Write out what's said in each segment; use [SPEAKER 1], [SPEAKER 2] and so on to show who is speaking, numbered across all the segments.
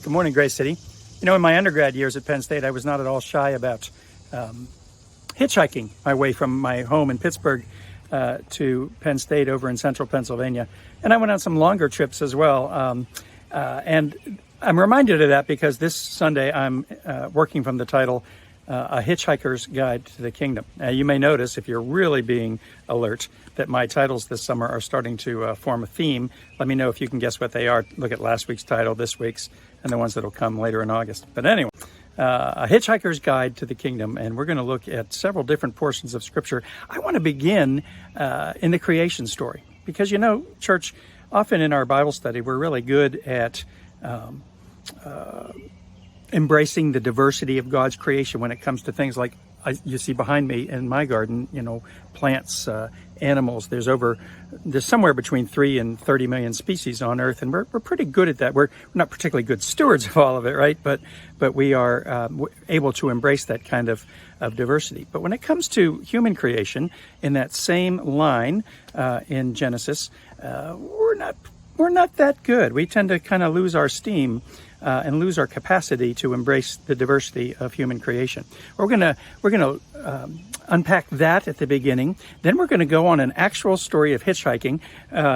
[SPEAKER 1] Good morning, Grace City. You know, in my undergrad years at Penn State, I was not at all shy about hitchhiking my way from my home in Pittsburgh to Penn State over in central Pennsylvania. And I went on some longer trips as well. And I'm reminded of that because this Sunday I'm working from the title, A Hitchhiker's Guide to the Kingdom. You may notice, if you're really being alert, that my titles this summer are starting to form a theme. Let me know if you can guess what they are. Look at last week's title, this week's, and the ones that will come later in August. But anyway, A Hitchhiker's Guide to the Kingdom, and we're going to look at several different portions of Scripture. I want to begin in the creation story because, you know, church, often in our Bible study, we're really good at embracing the diversity of God's creation when it comes to things like you see behind me in my garden, you know, plants, animals. There's somewhere between 3 and 30 million species on Earth, and we're pretty good at that. We're not particularly good stewards of all of it, right? But we are able to embrace that kind of diversity. But when it comes to human creation, in that same line in Genesis, we're not that good. We tend to kind of lose our steam and lose our capacity to embrace the diversity of human creation. We're gonna unpack that at the beginning. Then we're going to go on an actual story of hitchhiking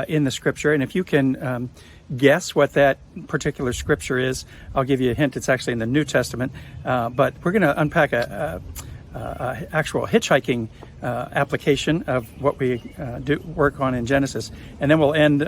[SPEAKER 1] in the Scripture. And if you can guess what that particular Scripture is, I'll give you a hint. It's actually in the New Testament. But we're going to unpack a actual hitchhiking application of what we do work on in Genesis, and then we'll end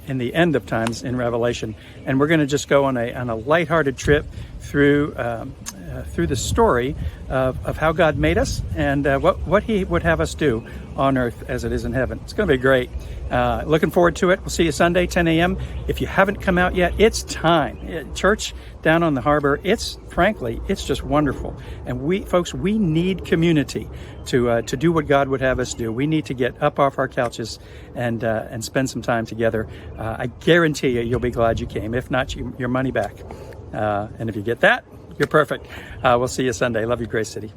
[SPEAKER 1] in the end of times in Revelation, and we're going to just go on a lighthearted trip through the story of how God made us and what He would have us do on earth as it is in heaven. It's going to be great. Looking forward to it. We'll see you Sunday, 10 a.m. If you haven't come out yet, it's time. Church down on the harbor, frankly, it's just wonderful. And we need community to do what God would have us do. We need to get up off our couches and spend some time together. I guarantee you'll be glad you came. If not, your money back. And if you get that, you're perfect. We'll see you Sunday. Love you, Grace City.